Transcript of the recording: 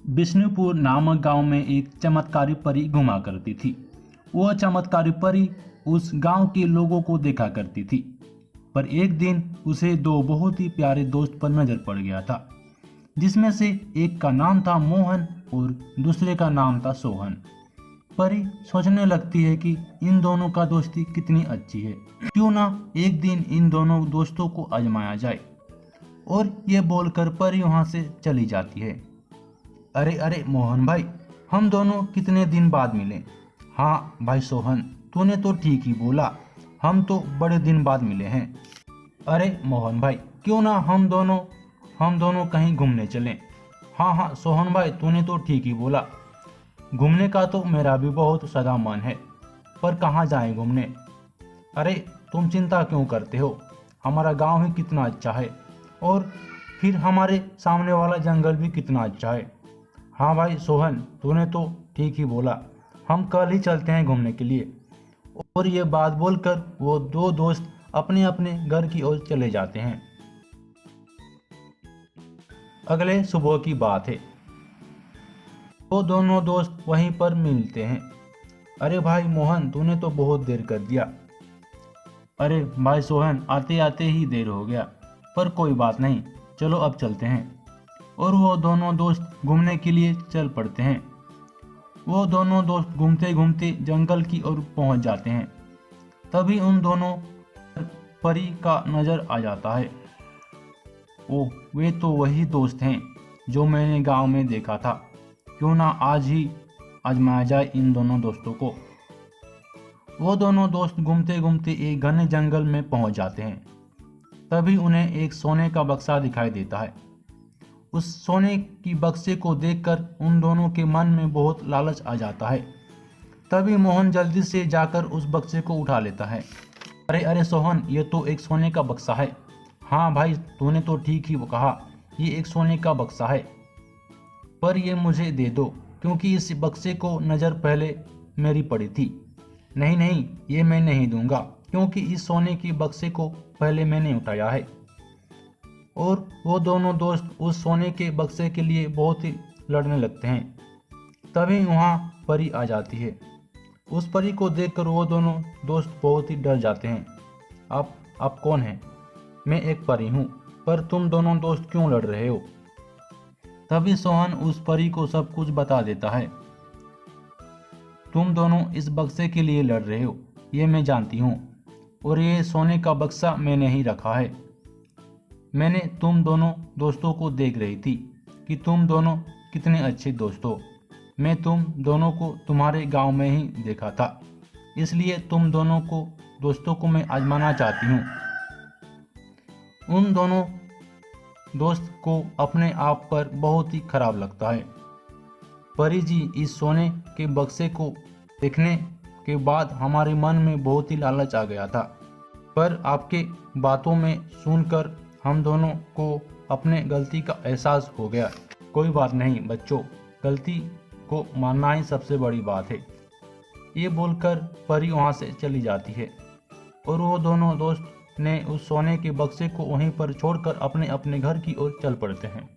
विष्णुपुर नामक गांव में एक चमत्कारी परी घुमा करती थी। वह चमत्कारी परी उस गांव के लोगों को देखा करती थी। पर एक दिन उसे दो बहुत ही प्यारे दोस्त पर नजर पड़ गया था, जिसमें से एक का नाम था मोहन और दूसरे का नाम था सोहन। परी सोचने लगती है कि इन दोनों का दोस्ती कितनी अच्छी है, क्यों ना एक दिन इन दोनों दोस्तों को आजमाया जाए। और ये बोलकर परी वहां से चली जाती है। अरे अरे मोहन भाई, हम दोनों कितने दिन बाद मिले। हाँ भाई सोहन, तूने तो ठीक ही बोला, हम तो बड़े दिन बाद मिले हैं। अरे मोहन भाई, क्यों ना हम दोनों कहीं घूमने चलें। हाँ हाँ सोहन भाई, तूने तो ठीक ही बोला, घूमने का तो मेरा भी बहुत सदा मन है, पर कहाँ जाएं घूमने। अरे तुम चिंता क्यों करते हो, हमारा गांव ही कितना अच्छा है, और फिर हमारे सामने वाला जंगल भी कितना अच्छा है। हाँ भाई सोहन, तूने तो ठीक ही बोला, हम कल ही चलते हैं घूमने के लिए। और ये बात बोलकर वो दो दोस्त अपने अपने घर की ओर चले जाते हैं। अगले सुबह की बात है, वो दोनों दोस्त वहीं पर मिलते हैं। अरे भाई मोहन, तूने तो बहुत देर कर दिया। अरे भाई सोहन, आते आते ही देर हो गया, पर कोई बात नहीं, चलो अब चलते हैं। और वो दोनों दोस्त घूमने के लिए चल पड़ते हैं। वो दोनों दोस्त घूमते घूमते जंगल की ओर पहुंच जाते हैं। तभी उन दोनों परी का नजर आ जाता है। ओह, वे तो वही दोस्त हैं जो मैंने गांव में देखा था, क्यों ना आज ही आजमाया जाए इन दोनों दोस्तों को। वो दोनों दोस्त घूमते घूमते एक घने जंगल में पहुंच जाते हैं। तभी उन्हें एक सोने का बक्सा दिखाई देता है। उस सोने की बक्से को देखकर उन दोनों के मन में बहुत लालच आ जाता है। तभी मोहन जल्दी से जाकर उस बक्से को उठा लेता है। अरे अरे सोहन, ये तो एक सोने का बक्सा है। हाँ भाई, तूने तो ठीक ही कहा, ये एक सोने का बक्सा है, पर ये मुझे दे दो, क्योंकि इस बक्से को नज़र पहले मेरी पड़ी थी। नहीं नहीं, ये मैं नहीं दूंगा, क्योंकि इस सोने की बक्से को पहले मैंने उठाया है। और वो दोनों दोस्त उस सोने के बक्से के लिए बहुत ही लड़ने लगते हैं। तभी वहाँ परी आ जाती है। उस परी को देखकर वो दोनों दोस्त बहुत ही डर जाते हैं। आप कौन हैं? मैं एक परी हूँ, पर तुम दोनों दोस्त क्यों लड़ रहे हो? तभी सोहन उस परी को सब कुछ बता देता है। तुम दोनों इस बक्से के लिए लड़ रहे हो, ये मैं जानती हूँ, और ये सोने का बक्सा मैंने ही रखा है। मैंने तुम दोनों दोस्तों को देख रही थी कि तुम दोनों कितने अच्छे दोस्त हो। मैं तुम दोनों को तुम्हारे गांव में ही देखा था, इसलिए तुम दोनों को दोस्तों को मैं आजमाना चाहती हूँ। उन दोनों दोस्त को अपने आप पर बहुत ही खराब लगता है। परी जी, इस सोने के बक्से को देखने के बाद हमारे मन में बहुत ही लालच आ गया था, पर आपके बातों में सुनकर हम दोनों को अपने गलती का एहसास हो गया। कोई बात नहीं बच्चों, गलती को मानना ही सबसे बड़ी बात है। ये बोलकर परी वहाँ से चली जाती है, और वो दोनों दोस्त ने उस सोने के बक्से को वहीं पर छोड़कर अपने अपने घर की ओर चल पड़ते हैं।